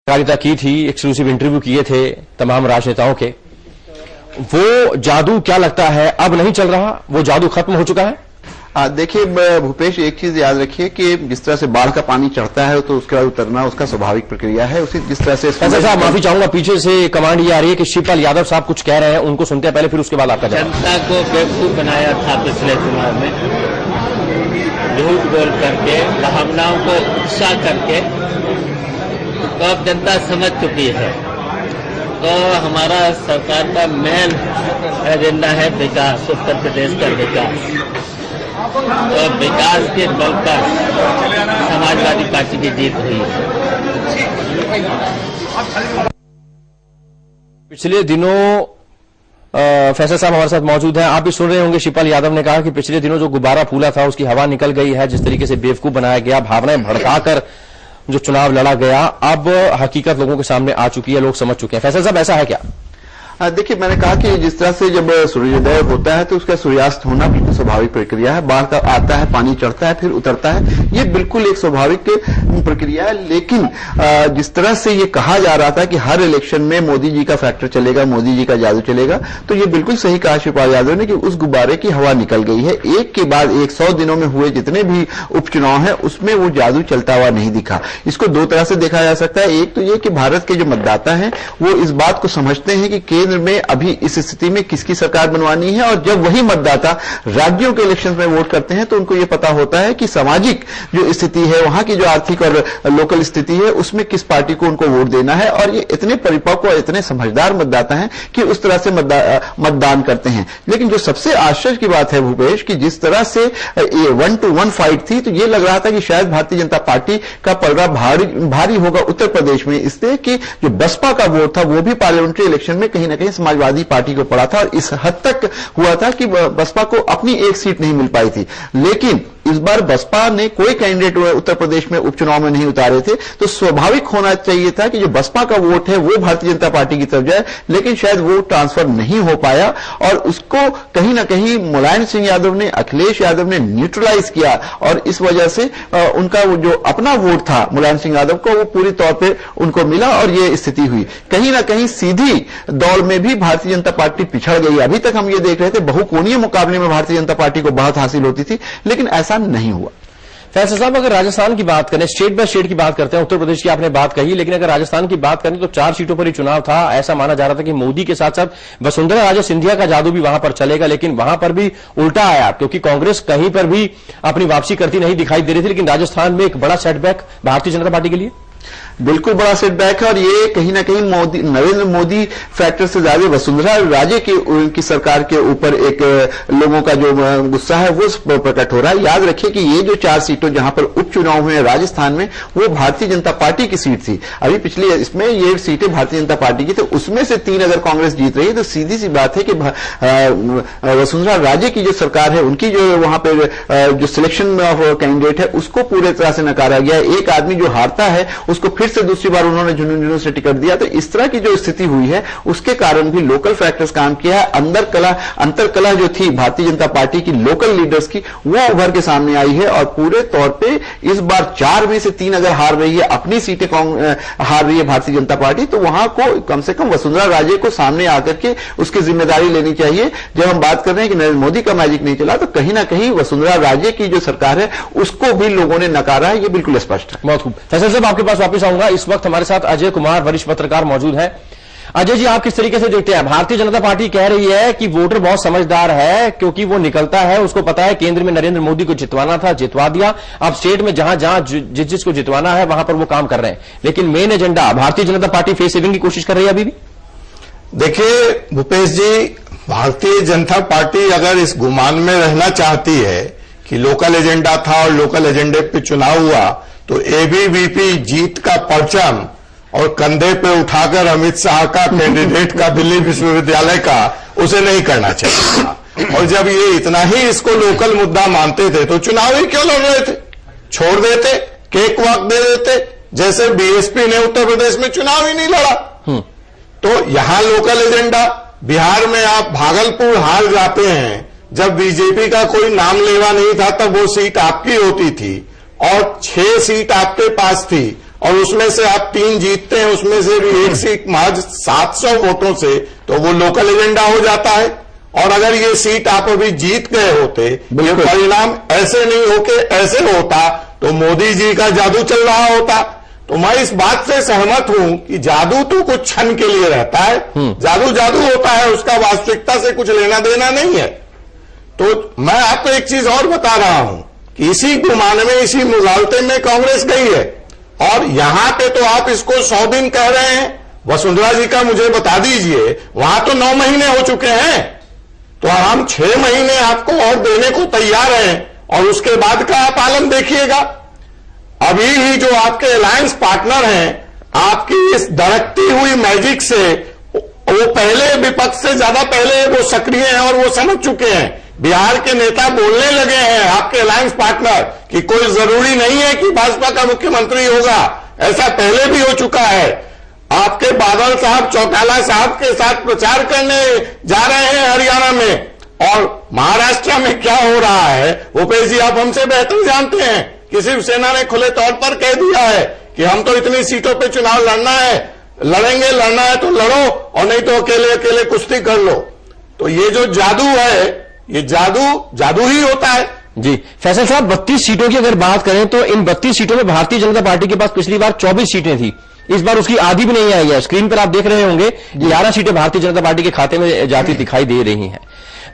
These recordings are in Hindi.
पत्रकारिता की थी, एक्सक्लूसिव इंटरव्यू किए थे तमाम राजनेताओं के। वो जादू क्या लगता है अब नहीं चल रहा, वो जादू खत्म हो चुका है? देखिए भूपेश, एक चीज याद रखिए कि जिस तरह से बाढ़ का पानी चढ़ता है तो उसके बाद उतरना उसका स्वाभाविक प्रक्रिया है। उसी जिस तरह से साहब माफी चाहूंगा, पीछे से कमांड ये आ रही है कि शिवपाल यादव साहब कुछ कह रहे हैं, उनको सुनते हैं पहले, फिर उसके बाद आपका जवाब। जनता को बेवकूफ बनाया था पिछले चुनाव में, झूठ बोल करके, भावनाओं को उत्साह करके, तो अब जनता समझ चुकी है। तो हमारा सरकार का मेन एजेंडा है विकास, उत्तर प्रदेश का विकास। तो विकास के बल पर समाजवादी पार्टी की जीत हुई है। पिछले दिनों फैसल साहब हमारे साथ मौजूद हैं, आप भी सुन रहे होंगे। शिवपाल यादव ने कहा कि पिछले दिनों जो गुब्बारा फूला था उसकी हवा निकल गई है, जिस तरीके से बेवकूफ बनाया गया, भावनाएं भड़काकर जो चुनाव लड़ा गया, अब हकीकत लोगों के सामने आ चुकी है, लोग समझ चुके हैं। फैसल साहब ऐसा है क्या? देखिए, मैंने कहा कि जिस तरह से जब सूर्योदय होता है तो उसका सूर्यास्त होना बिल्कुल स्वाभाविक प्रक्रिया है। बाढ़ का आता है, पानी चढ़ता है, फिर उतरता है, ये बिल्कुल एक स्वाभाविक प्रक्रिया है। लेकिन जिस तरह से ये कहा जा रहा था कि हर इलेक्शन में मोदी जी का फैक्टर चलेगा, मोदी जी का जादू चलेगा, तो ये बिल्कुल सही कहा शिवपाल यादव ने कि उस गुब्बारे की हवा निकल गई है। एक के बाद एक 100 दिनों में हुए जितने भी उपचुनाव है उसमें वो जादू चलता हुआ नहीं दिखा। इसको दो तरह से देखा जा सकता है। एक तो ये कि भारत के जो मतदाता हैं वो इस बात को समझते हैं कि केंद्र में अभी इस स्थिति में किसकी सरकार बनवानी है, और जब वही मतदाता राज्यों के इलेक्शन में वोट करते हैं तो उनको यह पता होता है कि सामाजिक जो स्थिति है, वहां की जो आर्थिक और लोकल स्थिति है, उसमें किस पार्टी को उनको वोट देना है। और ये इतने परिपक्व और इतने समझदार मतदाता हैं कि उस तरह से मतदान करते हैं। लेकिन जो सबसे आश्चर्य की बात है भूपेश, कि जिस तरह से 1-to-1 फाइट थी, तो ये लग रहा था कि शायद भारतीय जनता पार्टी का पलड़ा भारी होगा उत्तर प्रदेश में, इसलिए कि जो बसपा का वोट था वो भी पार्लियामेंट्री इलेक्शन में कहीं ना कहीं समाजवादी पार्टी को पड़ा था, और इस हद तक हुआ था कि बसपा को अपनी एक सीट नहीं मिल पाई थी। लेकिन इस बार बसपा ने कोई कैंडिडेट उत्तर प्रदेश में उपचुनाव में नहीं उतारे थे, तो स्वाभाविक होना चाहिए था कि जो बसपा का वोट है वो भारतीय जनता पार्टी की तरफ जाए, लेकिन शायद वो ट्रांसफर नहीं हो पाया, और उसको कहीं ना कहीं मुलायम सिंह यादव ने, अखिलेश यादव ने न्यूट्रलाइज किया, और इस वजह से उनका वो जो अपना वोट था मुलायम सिंह यादव को, वो पूरी तौर पर उनको मिला, और ये स्थिति हुई। कहीं ना कहीं सीधी दौड़ में भी भारतीय जनता पार्टी पिछड़ गई। अभी तक हम ये देख रहे थे बहुकोणीय मुकाबले में भारतीय जनता पार्टी को बहुत हासिल होती थी, लेकिन ऐसा नहीं हुआ। फैसल साहब, अगर राजस्थान की बात करें, स्टेट बाय स्टेट की बात करते हैं, उत्तर प्रदेश की आपने बात कही, लेकिन अगर राजस्थान की बात करें तो 4 सीटों पर ही चुनाव था। ऐसा माना जा रहा था कि मोदी के साथ साथ वसुंधरा राजे सिंधिया का जादू भी वहां पर चलेगा, लेकिन वहां पर भी उल्टा आया, क्योंकि कांग्रेस कहीं पर भी अपनी वापसी करती नहीं दिखाई दे रही थी। लेकिन राजस्थान में एक बड़ा सेटबैक भारतीय जनता पार्टी के लिए, बिल्कुल बड़ा सेटबैक है, और ये कहीं ना कहीं नरेंद्र मोदी फैक्टर से ज्यादा वसुंधरा राजे की सरकार के ऊपर एक लोगों का जो गुस्सा है वो प्रकट हो रहा है। याद रखिए कि ये जो 4 सीटों जहां पर उपचुनाव हुए राजस्थान में, वो भारतीय जनता पार्टी की सीट थी। अभी पिछली इसमें ये सीटें भारतीय जनता पार्टी की, तो उसमें से 3 अगर कांग्रेस जीत रही है तो सीधी सी बात है कि वसुंधरा राजे की जो सरकार है, उनकी जो वहां पर जो सिलेक्शन ऑफ कैंडिडेट है उसको पूरे तरह से नकारा गया। एक आदमी जो हारता है उसको फिर से दूसरी बार उन्होंने झुनझुनू से टिकट दिया। तो इस तरह की जो स्थिति हुई है उसके कारण भी लोकल फैक्टर्स काम किया है। अंतर कला जो थी भारतीय जनता पार्टी की लोकल लीडर्स की, वो उभर के सामने आई है, और पूरे तौर पे इस बार 4 में से 3 अगर हार रही है, अपनी सीटें हार रही है भारतीय जनता पार्टी, तो वहां को कम से कम वसुंधरा राजे को सामने आकर के उसकी जिम्मेदारी लेनी चाहिए। जब हम बात कर रहे हैं कि नरेंद्र मोदी का मैजिक नहीं चला, तो कहीं ना कहीं वसुंधरा राजे की जो सरकार है उसको भी लोगों ने नकारा है, ये बिल्कुल स्पष्ट है। बहुत खूब। फैसल साहब, आपके पास वापस आऊंगा। इस वक्त हमारे साथ अजय कुमार, वरिष्ठ पत्रकार, मौजूद हैं। अजय जी, आप किस तरीके से देखते हैं? भारतीय जनता पार्टी कह रही है कि वोटर बहुत समझदार है, क्योंकि वो निकलता है, उसको पता है केंद्र में नरेंद्र मोदी को जितवाना था, जितवा दिया। अब स्टेट में जहां जहां जिसको जितवाना है वहां पर वो काम कर रहे हैं, लेकिन main agenda Bharatiya Janata party face saving की कोशिश कर रही है अभी भी। देखिए भूपेश जी, भारतीय जनता पार्टी अगर इस गुमान में रहना चाहती है कि लोकल एजेंडा था और लोकल एजेंडे पे चुनाव हुआ, तो एबीवीपी जीत का परचम और कंधे पे उठाकर अमित शाह का कैंडिडेट का दिल्ली विश्वविद्यालय का उसे नहीं करना चाहिए। और जब ये इतना ही इसको लोकल मुद्दा मानते थे तो चुनाव ही क्यों लड़ रहे थे? छोड़ देते, केक वॉक दे देते, जैसे बीएसपी ने उत्तर प्रदेश में चुनाव ही नहीं लड़ा। तो यहां लोकल एजेंडा, बिहार में आप भागलपुर हार जाते हैं, जब बीजेपी का कोई नाम लेवा नहीं था तब वो सीट आपकी होती थी, और 6 सीट आपके पास थी। और उसमें से आप 3 जीतते हैं, उसमें से भी एक सीट महज 700 वोटों से, तो वो लोकल एजेंडा हो जाता है। और अगर ये सीट आप अभी जीत गए होते, ये परिणाम ऐसे नहीं होके ऐसे होता, तो मोदी जी का जादू चल रहा होता। तो मैं इस बात से सहमत हूं कि जादू तो कुछ क्षण के लिए रहता है, जादू जादू होता है, उसका वास्तविकता से कुछ लेना देना नहीं है। तो मैं आपको एक चीज और बता रहा हूं कि इसी गुमान में, इसी मुगालते में कांग्रेस गई है, और यहां पे तो आप इसको 100 दिन कह रहे हैं। वसुंधरा जी का मुझे बता दीजिए, वहां तो 9 महीने हो चुके हैं, तो हम 6 महीने आपको और देने को तैयार हैं, और उसके बाद का आप आलम देखिएगा। अभी ही जो आपके अलायंस पार्टनर हैं, आपकी इस धड़कती हुई मैजिक से, वो पहले विपक्ष से ज्यादा पहले वो सक्रिय हैं और वो समझ चुके हैं। बिहार के नेता बोलने लगे हैं, आपके अलायंस पार्टनर, कि कोई जरूरी नहीं है कि भाजपा का मुख्यमंत्री होगा, ऐसा पहले भी हो चुका है। आपके बादल साहब चौटाला साहब के साथ प्रचार करने जा रहे हैं हरियाणा में, और महाराष्ट्र में क्या हो रहा है भूपेश जी आप हमसे बेहतर जानते हैं कि शिवसेना ने खुले तौर पर कह दिया है कि हम तो इतनी सीटों पे चुनाव लड़ना है, लड़ना है तो लड़ो, और नहीं तो अकेले अकेले कुश्ती कर लो। तो ये जो जादू है, ये जादू ही होता है। जी फैसल साहब, 32 सीटों की अगर बात करें तो इन 32 सीटों में भारतीय जनता पार्टी के पास पिछली बार 24 सीटें थी, इस बार उसकी आधी भी नहीं आई है। स्क्रीन पर आप देख रहे होंगे 11 सीटें भारतीय जनता पार्टी के खाते में जाती दिखाई दे रही हैं।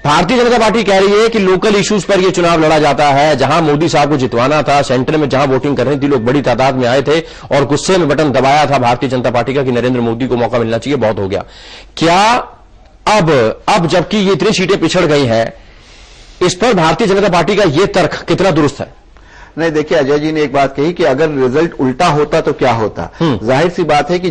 भारतीय जनता पार्टी कह रही है कि लोकल इश्यूज पर यह चुनाव लड़ा जाता है, जहां मोदी साहब को जितवाना था, सेंटर में जहां वोटिंग करनी थी, लोग बड़ी तादाद में आए थे और गुस्से में बटन दबाया था भारतीय जनता पार्टी का कि नरेंद्र मोदी को मौका मिलना चाहिए, बहुत हो गया। क्या अब जबकि ये इतनी सीटें पिछड़ गई हैं, इस पर भारतीय जनता पार्टी का यह तर्क कितना दुरुस्त है? नहीं, देखिए अजय जी ने एक बात कही कि अगर रिजल्ट उल्टा होता तो क्या होता। जाहिर सी बात है कि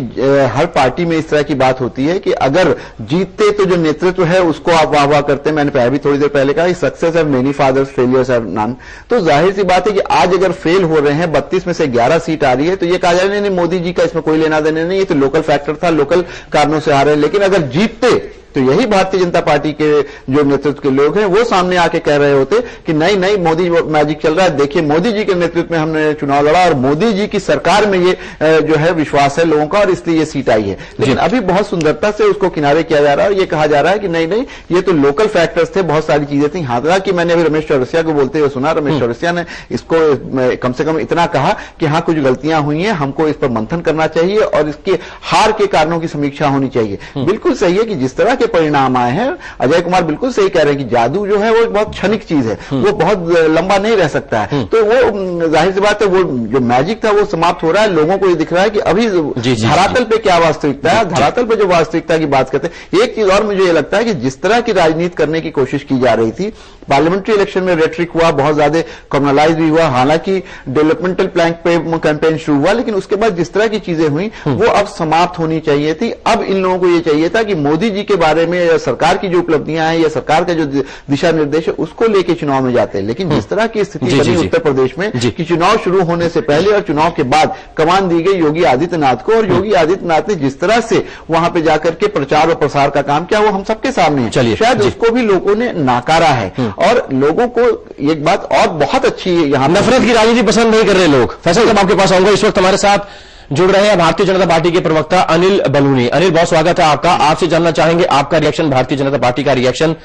हर पार्टी में इस तरह की बात होती है कि अगर जीतते तो जो नेतृत्व है उसको आप वाह वाह करते हैं। मैंने अभी थोड़ी देर पहले कहा, success have many fathers, failures have none. तो जाहिर सी बात है कि आज अगर फेल हो रहे हैं, 32 में से 11 सीट आ रही है, तो ये कहा जाए नहीं मोदी जी का इसमें कोई लेना देना नहीं, ये तो लोकल फैक्टर था, लोकल कारणों से आ रहे हैं। लेकिन अगर जीतते तो यही भारतीय जनता पार्टी के जो नेतृत्व के लोग हैं वो सामने आके कह रहे होते कि नहीं मोदी मैजिक चल रहा है, देखिए मोदी जी के नेतृत्व में हमने चुनाव लड़ा और मोदी जी की सरकार में ये जो है विश्वास है लोगों का और इसलिए ये सीट आई है। लेकिन अभी बहुत सुंदरता से उसको किनारे किया जा रहा है और ये कहा जा रहा है कि नहीं ये तो लोकल फैक्टर्स थे, बहुत सारी चीजें थी। हालांकि मैंने अभी रमेश चौरसिया को बोलते हुए सुना, रमेश चौरसिया ने इसको कम से कम इतना कहा कि हाँ कुछ गलतियां हुई हैं, हमको इस पर मंथन करना चाहिए और इसके हार के कारणों की समीक्षा होनी चाहिए। बिल्कुल सही है कि जिस तरह के परिणाम आए हैं, अजय कुमार बिल्कुल सही कह रहे हैं कि जादू जो है वो बहुत क्षणिक चीज है, वो बहुत लंबा नहीं रह सकता है। तो वो जाहिर सी बात है, वो जो मैजिक था वो समाप्त हो रहा है। लोगों को ये दिख रहा है कि अभी धरातल पे क्या वास्तविकता है, धरातल पे जो वास्तविकता की बात करते हैं। एक चीज और मुझे ये लगता है कि जिस तरह की राजनीति करने की कोशिश की जा रही थी, पार्लियामेंट्री इलेक्शन में रेटरिक हुआ, बहुत ज्यादा कम्युनलाइज भी हुआ, हालांकि डेवलपमेंटल प्लान पे कैंपेन शुरू हुआ, लेकिन उसके बाद जिस तरह की चीजें हुई वो अब समाप्त होनी चाहिए थी। अब इन लोगों को ये चाहिए था कि मोदी जी के बारे में या सरकार की जो उपलब्धियां हैं या सरकार का जो दिशा निर्देश है उसको लेके चुनाव में जाते हैं। लेकिन जिस तरह की स्थिति बनी उत्तर प्रदेश में कि चुनाव शुरू होने से पहले और चुनाव के बाद कमान दी गई योगी आदित्यनाथ को, और योगी आदित्यनाथ ने जिस तरह से वहां पे जाकर के प्रचार और प्रसार का काम किया वो हम सबके सामने है। शायद उसको भी लोगों ने नाकारा है और लोगों को एक बात और बहुत अच्छी है, यहाँ नफरत की राजनीति पसंद नहीं कर रहे लोग। फैसल साहब आपके पास आऊंगा, इस वक्त हमारे साथ जुड़ रहे हैं भारतीय जनता पार्टी के प्रवक्ता अनिल बलूनी। अनिल, बहुत स्वागत है आपका। आपसे जानना चाहेंगे आपका रिएक्शन, भारतीय जनता पार्टी का रिएक्शन।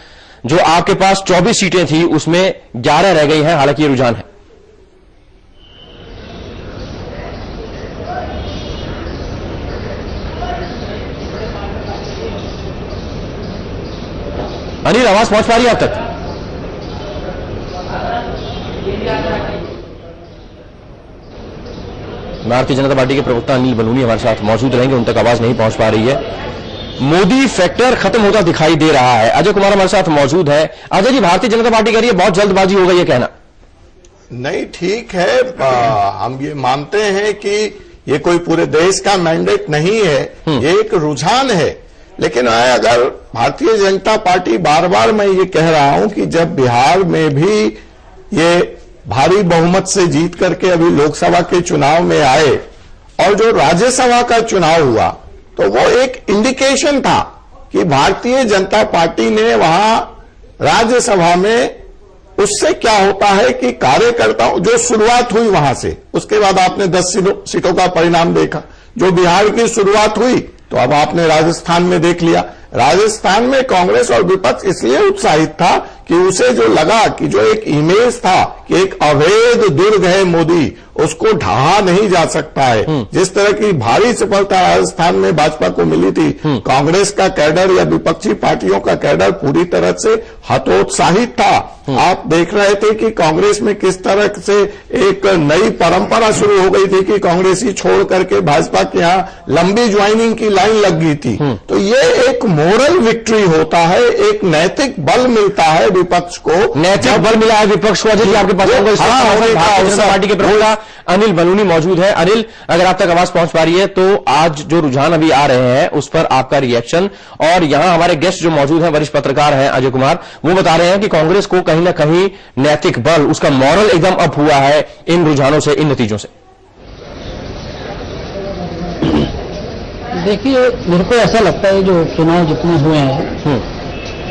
जो आपके पास 24 सीटें थी उसमें 11 रह गई हैं, हालांकि ये रुझान है। अनिल, आवाज पहुंच पा रही है आप तक? भारतीय जनता पार्टी के प्रवक्ता अनिल बलूनी हमारे साथ मौजूद रहेंगे, उन तक आवाज नहीं पहुंच पा रही है। मोदी फैक्टर खत्म होता दिखाई दे रहा है। अजय कुमार हमारे साथ मौजूद है। अजय जी, भारतीय जनता पार्टी कह रही है बहुत जल्दबाजी होगा, ये कहना नहीं ठीक है। हम ये मानते हैं कि ये कोई पूरे देश का मैंडेट नहीं है, ये एक रुझान है। लेकिन अगर भारतीय जनता पार्टी, बार बार मैं ये कह रहा हूं कि जब बिहार में भी ये भारी बहुमत से जीत करके अभी लोकसभा के चुनाव में आए और जो राज्यसभा का चुनाव हुआ तो वो एक इंडिकेशन था कि भारतीय जनता पार्टी ने वहां राज्यसभा में उससे क्या होता है कि कार्यकर्ताओं जो शुरुआत हुई वहां से, उसके बाद आपने 10 सीटों का परिणाम देखा। जो बिहार की शुरुआत हुई तो अब आपने राजस्थान में देख लिया। राजस्थान में कांग्रेस और विपक्ष इसलिए उत्साहित था कि उसे जो लगा कि जो एक इमेज था कि एक अवैध दुर्ग है मोदी, उसको ढहा नहीं जा सकता है। जिस तरह की भारी सफलता राजस्थान में भाजपा को मिली थी, कांग्रेस का कैडर या विपक्षी पार्टियों का कैडर पूरी तरह से हतोत्साहित था। आप देख रहे थे कि कांग्रेस में किस तरह से एक नई परंपरा शुरू हो गई थी कि कांग्रेसी छोड़ करके भाजपा के यहाँ लंबी ज्वाइनिंग की लाइन लग गई थी। तो ये एक मोरल विक्ट्री होता है, एक नैतिक बल मिलता है विपक्ष को। नैतिक बल मिला है विपक्ष को। अजय जी आपके पास आऊंगा। भारतीय जनता पार्टी के प्रवक्ता अनिल बलूनी मौजूद है। अनिल, अगर आप तक आवाज पहुंच पा रही है तो आज जो रुझान अभी आ रहे हैं उस पर आपका रिएक्शन, और यहां हमारे गेस्ट जो मौजूद हैं, वरिष्ठ पत्रकार हैं अजय कुमार, वो बता रहे हैं कि कांग्रेस को कहीं ना कहीं नैतिक बल, उसका मॉरल एकदम अप हुआ है इन रुझानों से, इन नतीजों से। देखिए, मेरे को ऐसा लगता है जो चुनाव जितने हुए हैं,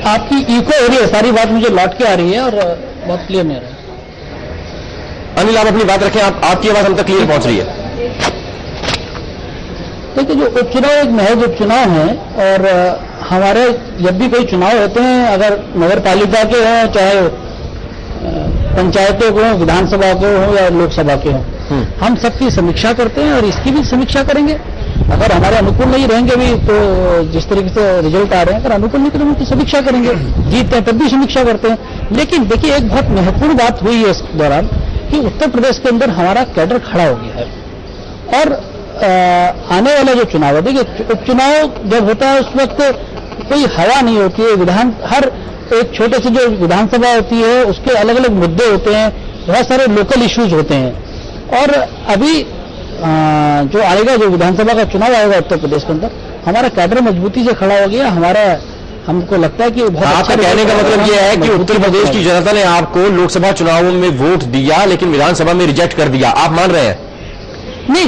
आपकी इको हो रही है, सारी बात मुझे लौट के आ रही है और बहुत क्लियर नहीं आ रहा है। अनिल, आप अपनी बात रखें, आपकी आवाज हम तक क्लियर पहुंच रही है। देखिए, जो उपचुनाव एक महज उपचुनाव है, और हमारे जब भी कोई चुनाव होते हैं, अगर नगर पालिका के हों, चाहे पंचायतों के हों, विधानसभा के हों या लोकसभा के हों, हम सबकी समीक्षा करते हैं और इसकी भी समीक्षा करेंगे। अगर हमारे अनुकूल नहीं रहेंगे भी तो जिस तरीके से रिजल्ट आ रहे हैं, अगर अनुकूल नहीं करेंगे तो समीक्षा करेंगे, जीतते हैं तब भी समीक्षा करते हैं। लेकिन देखिए, एक बहुत महत्वपूर्ण बात हुई है इस दौरान कि उत्तर प्रदेश के अंदर हमारा कैडर खड़ा हो गया है, और आने वाला जो चुनाव है, देखिए उपचुनाव जब होता है उस वक्त कोई हवा नहीं होती है। हर एक छोटे से जो विधानसभा होती है उसके अलग अलग मुद्दे होते हैं, बहुत सारे लोकल इश्यूज होते हैं। और अभी जो आएगा, जो विधानसभा का चुनाव आएगा उत्तर प्रदेश के अंदर, हमारा कैडर मजबूती से खड़ा हो गया। हमको लगता है कि बहुत आपका कहने का मतलब यह है कि उत्तर प्रदेश की जनता ने आपको लोकसभा चुनावों में वोट दिया लेकिन विधानसभा में रिजेक्ट कर दिया, आप मान रहे हैं? नहीं,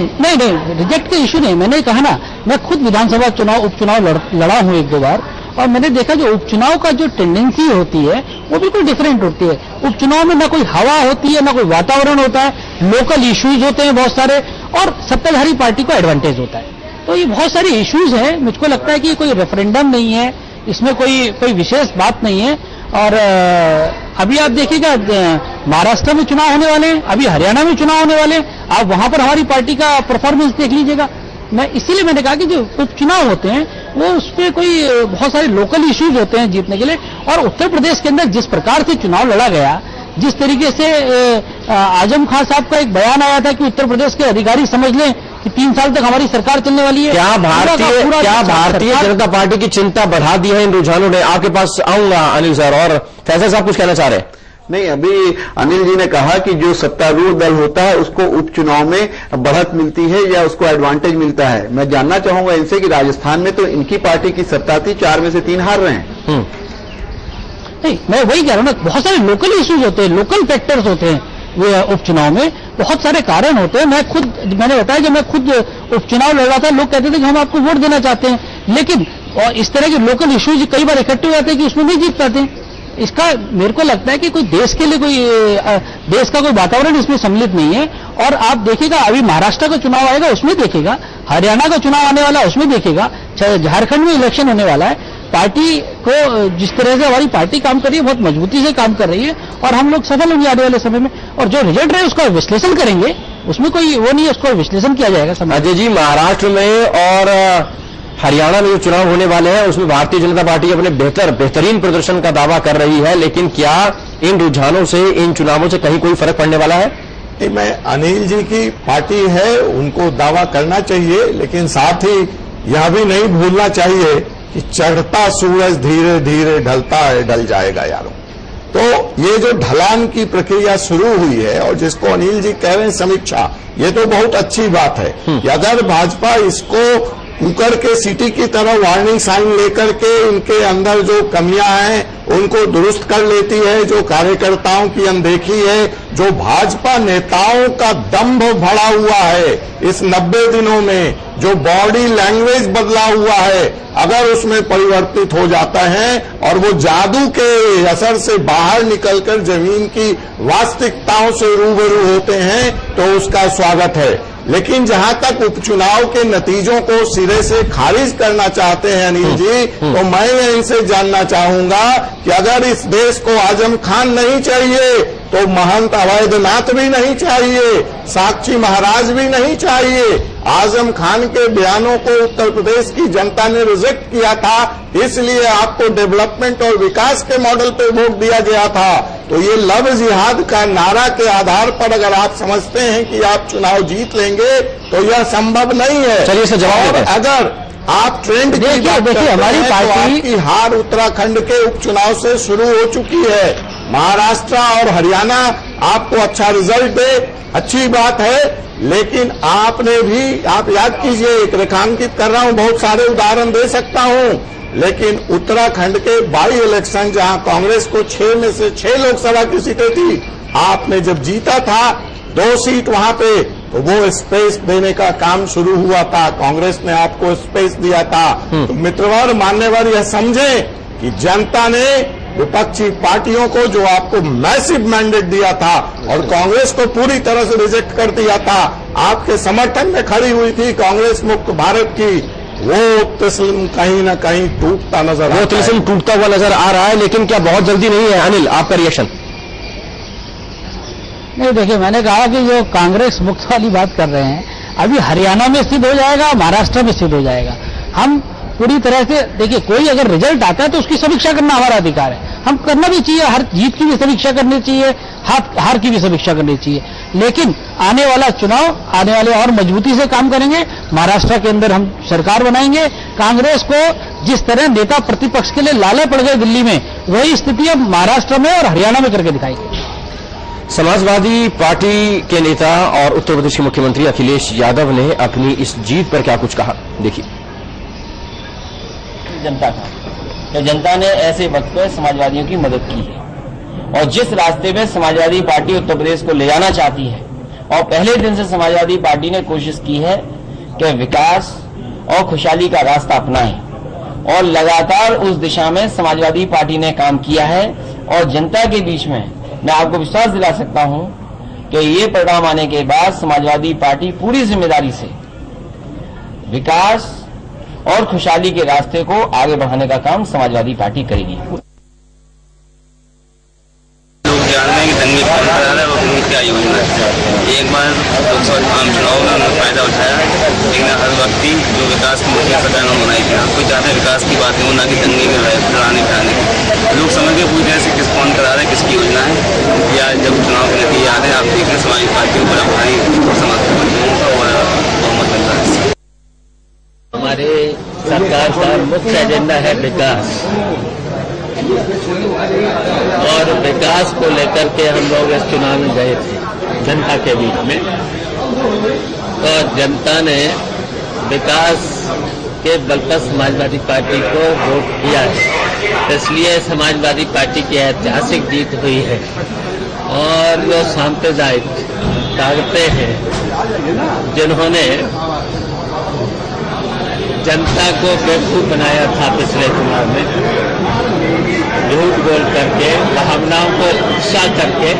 रिजेक्ट का इश्यू नहीं। मैंने कहा ना, मैं खुद विधानसभा उपचुनाव लड़ा हूं 1-2 बार, और मैंने देखा जो उपचुनाव का जो टेंडेंसी होती है वो बिल्कुल डिफरेंट होती है। उपचुनाव में ना कोई हवा होती है, ना कोई वातावरण होता है, लोकल इश्यूज होते हैं बहुत सारे, और सत्ताधारी पार्टी को एडवांटेज होता है। तो ये बहुत सारे इश्यूज हैं। मुझको लगता है कि कोई रेफरेंडम नहीं है, इसमें कोई विशेष बात नहीं है। और अभी आप देखिएगा, महाराष्ट्र में चुनाव होने वाले हैं, अभी हरियाणा में चुनाव होने वाले हैं, आप वहां पर हमारी पार्टी का परफॉर्मेंस देख लीजिएगा। इसीलिए मैंने कहा कि जो उपचुनाव होते हैं वो उसमें कोई बहुत सारे लोकल इश्यूज होते हैं जीतने के लिए। और उत्तर प्रदेश के अंदर जिस प्रकार से चुनाव लड़ा गया, जिस तरीके से आजम खान साहब का एक बयान आया था कि उत्तर प्रदेश के अधिकारी समझ लें कि 3 साल तक हमारी सरकार चलने वाली है। क्या भारतीय जनता पार्टी की चिंता बढ़ा दी है इन रुझानों ने? आपके पास आऊंगा अनिल सर, और फैसल साहब कुछ कहना चाह रहे हैं? नहीं, अभी अनिल जी ने कहा कि जो सत्तारूढ़ दल होता है उसको उपचुनाव में बढ़त मिलती है या उसको एडवांटेज मिलता है। मैं जानना चाहूंगा इनसे कि राजस्थान में तो इनकी पार्टी की सत्ता थी, 4 में से 3 हार रहे हैं। नहीं, मैं वही कह रहा हूं ना, बहुत सारे लोकल इश्यूज होते हैं, लोकल फैक्टर्स होते हैं। वो उपचुनाव में बहुत सारे कारण होते हैं। मैंने बताया, जब मैं खुद उपचुनाव लड़ रहा था, लोग कहते थे कि हम आपको वोट देना चाहते हैं, लेकिन और इस तरह के लोकल इश्यूज कई बार इकट्ठे हो जाते हैं कि उसमें नहीं जीत पाते। इसका मेरे को लगता है कि कोई देश के लिए देश का कोई वातावरण इसमें सम्मिलित नहीं है। और आप देखिएगा, अभी महाराष्ट्र का चुनाव आएगा उसमें देखिएगा, हरियाणा का चुनाव आने वाला है उसमें देखिएगा, झारखंड में इलेक्शन होने वाला है। पार्टी को जिस तरह से हमारी पार्टी काम कर रही है, बहुत मजबूती से काम कर रही है, और हम लोग सफल होंगे आने वाले समय में। और जो रिजल्ट रहे उसका विश्लेषण करेंगे, उसमें कोई वो नहीं है, उसको विश्लेषण किया जाएगा। अजय जी, महाराष्ट्र में और हरियाणा में जो चुनाव होने वाले हैं उसमें भारतीय जनता पार्टी अपने बेहतरीन प्रदर्शन का दावा कर रही है, लेकिन क्या इन रुझानों से, इन चुनावों से कहीं कोई फर्क पड़ने वाला है? मैं अनिल जी की पार्टी है, उनको दावा करना चाहिए, लेकिन साथ ही यह भी नहीं भूलना चाहिए कि चढ़ता सूरज धीरे धीरे ढलता है, ढल जाएगा यारों। तो ये जो ढलान की प्रक्रिया शुरू हुई है, और जिसको अनिल जी कह रहे हैं समीक्षा, ये तो बहुत अच्छी बात है कि अगर भाजपा इसको कुकर के सीटी की तरह वार्निंग साइन लेकर के इनके अंदर जो कमियां हैं उनको दुरुस्त कर लेती है, जो कार्यकर्ताओं की अनदेखी है जो भाजपा नेताओं का दंभ भरा हुआ है, इस 90 दिनों में जो बॉडी लैंग्वेज बदला हुआ है, अगर उसमें परिवर्तित हो जाता है और वो जादू के असर से बाहर निकलकर जमीन की वास्तविकताओं से रूबरू होते हैं तो उसका स्वागत है। लेकिन जहां तक उपचुनाव के नतीजों को सिरे से खारिज करना चाहते हैं अनिल जी, तो मैं इनसे जानना चाहूंगा कि अगर इस देश को आजम खान नहीं चाहिए तो महंत अवैधनाथ भी नहीं चाहिए, साक्षी महाराज भी नहीं चाहिए। आजम खान के बयानों को उत्तर प्रदेश की जनता ने रिजेक्ट किया था, इसलिए आपको डेवलपमेंट और विकास के मॉडल पर वोट दिया गया था। तो ये लव जिहाद का नारा के आधार पर अगर आप समझते हैं कि आप चुनाव जीत लेंगे तो यह संभव नहीं है। चलिए इसका जवाब देते हैं। अगर आप ट्रेंड की बात करते हैं हमारी तो पार्टी आपकी हार उत्तराखंड के उपचुनाव से शुरू हो चुकी है। महाराष्ट्र और हरियाणा आपको अच्छा रिजल्ट दे, अच्छी बात है, लेकिन आपने भी, आप याद कीजिए, एक रेखांकित कर रहा हूं, बहुत सारे उदाहरण दे सकता हूं, लेकिन उत्तराखंड के बाई इलेक्शन जहां कांग्रेस को 6 में से 6 लोकसभा की सीटें थी, आपने जब जीता था 2 सीट वहां पे, तो वो स्पेस देने का काम शुरू हुआ था, कांग्रेस ने आपको स्पेस दिया था। तो मित्रवर, मान्यवर यह समझें कि जनता ने विपक्षी पार्टियों को जो आपको मैसिव मैंडेट दिया था और कांग्रेस को पूरी तरह से रिजेक्ट कर दिया था, आपके समर्थन में खड़ी हुई थी कांग्रेस मुक्त भारत की, वो तिस्म कहीं न कहीं टूटता नजर आता है। वो तिस्म टूटता हुआ नजर आ रहा है, लेकिन क्या बहुत जल्दी नहीं है? अनिल, आपका रिएक्शन? नहीं, देखिए, मैंने कहा कि जो कांग्रेस मुक्त वाली बात कर रहे हैं, अभी हरियाणा में स्थित हो जाएगा, महाराष्ट्र में स्थित हो जाएगा। हम पूरी तरह से, देखिए, कोई अगर रिजल्ट आता है तो उसकी समीक्षा करना हमारा अधिकार है, हम करना भी चाहिए, हर जीत की भी समीक्षा करनी चाहिए, हार की भी समीक्षा करनी चाहिए। लेकिन आने वाला चुनाव, आने वाले और मजबूती से काम करेंगे। महाराष्ट्र के अंदर हम सरकार बनाएंगे। कांग्रेस को जिस तरह नेता प्रतिपक्ष के लिए लाले पड़ गए दिल्ली में, वही स्थिति अब महाराष्ट्र में और हरियाणा में करके दिखाएंगे। समाजवादी पार्टी के नेता और उत्तर प्रदेश के मुख्यमंत्री अखिलेश यादव ने अपनी इस जीत पर क्या कुछ कहा, देखिए। जनता का, तो जनता ने ऐसे वक्त पर समाजवादियों की मदद की है, और जिस रास्ते में समाजवादी पार्टी उत्तर प्रदेश को ले जाना चाहती है, और पहले दिन से समाजवादी पार्टी ने कोशिश की है कि विकास और खुशहाली का रास्ता अपनाएं, और लगातार उस दिशा में समाजवादी पार्टी ने काम किया है। और जनता के बीच में मैं आपको विश्वास दिला सकता हूं कि ये परिणाम आने के बाद समाजवादी पार्टी पूरी जिम्मेदारी से विकास और खुशहाली के रास्ते को आगे बढ़ाने का काम समाजवादी पार्टी करेगी। लोग जान रहे हैं कि दंगे कौन करा रहा है और क्या योजना है। एक बार लोकसभा आम चुनाव में उन्होंने फायदा उठाया, लेकिन हर व्यक्ति जो विकास की मुख्य सरकार ने बनाई थी, कोई चाहते हैं विकास की बातें हो, ना कि दंगे में लड़ाने फिराने की। लोग समझ के पूछ रहे हैं किस कौन करा रहा है, किसकी योजना है। या जब चुनाव के नतीजे आते हैं, आप देख रहे हैं समाजवादी पार्टी ऊपर भारी समर्थन और बहुमत मिल रहा है। हमारे सरकार का मुख्य एजेंडा है विकास, और विकास को लेकर के हम लोग इस चुनाव में गए थे जनता के बीच में, और जनता ने विकास के बल पर समाजवादी पार्टी को वोट किया है। इसलिए समाजवादी पार्टी की ऐतिहासिक जीत हुई है। और जो सांप्रदायिक ताकतें हैं जिन्होंने जनता को बेवकूफ बनाया था पिछले चुनाव में, झूठ बोल करके, भावनाओं को उत्साह करके,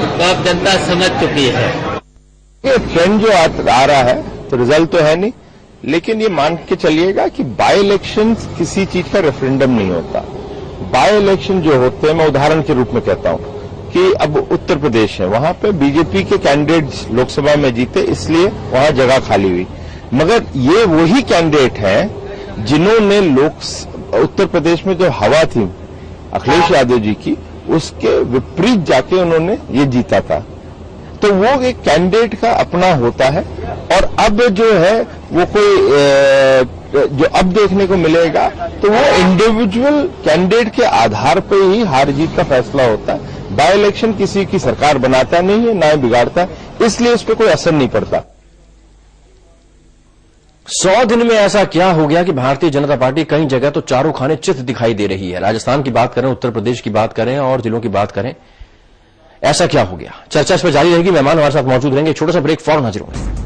तो अब जनता समझ चुकी है। ये ट्रेंड जो आ रहा है, तो रिजल्ट तो है नहीं, लेकिन ये मान के चलिएगा कि बाई इलेक्शन किसी चीज का रेफरेंडम नहीं होता। बाई इलेक्शन जो होते हैं, मैं उदाहरण के रूप में कहता हूं कि अब उत्तर प्रदेश है, वहां पे बीजेपी के कैंडिडेट्स लोकसभा में जीते, इसलिए वहां जगह खाली हुई। मगर ये वही कैंडिडेट हैं जिन्होंने उत्तर प्रदेश में जो हवा थी अखिलेश यादव जी की, उसके विपरीत जाके उन्होंने ये जीता था। तो वो एक कैंडिडेट का अपना होता है। और अब जो है वो कोई जो अब देखने को मिलेगा, तो वो इंडिविजुअल कैंडिडेट के आधार पर ही हार जीत का फैसला होता है। बाई इलेक्शन किसी की सरकार बनाता नहीं है, ना ही बिगाड़ता है, इसलिए उस पर कोई असर नहीं पड़ता। 100 दिन में ऐसा क्या हो गया कि भारतीय जनता पार्टी कई जगह तो चारों खाने चित दिखाई दे रही है। राजस्थान की बात करें, उत्तर प्रदेश की बात करें और जिलों की बात करें, ऐसा क्या हो गया? चर्चा इस पर जारी रहेगी। मेहमान हमारे साथ मौजूद रहेंगे। छोटा सा ब्रेक, फौरन हाजिर होंगे।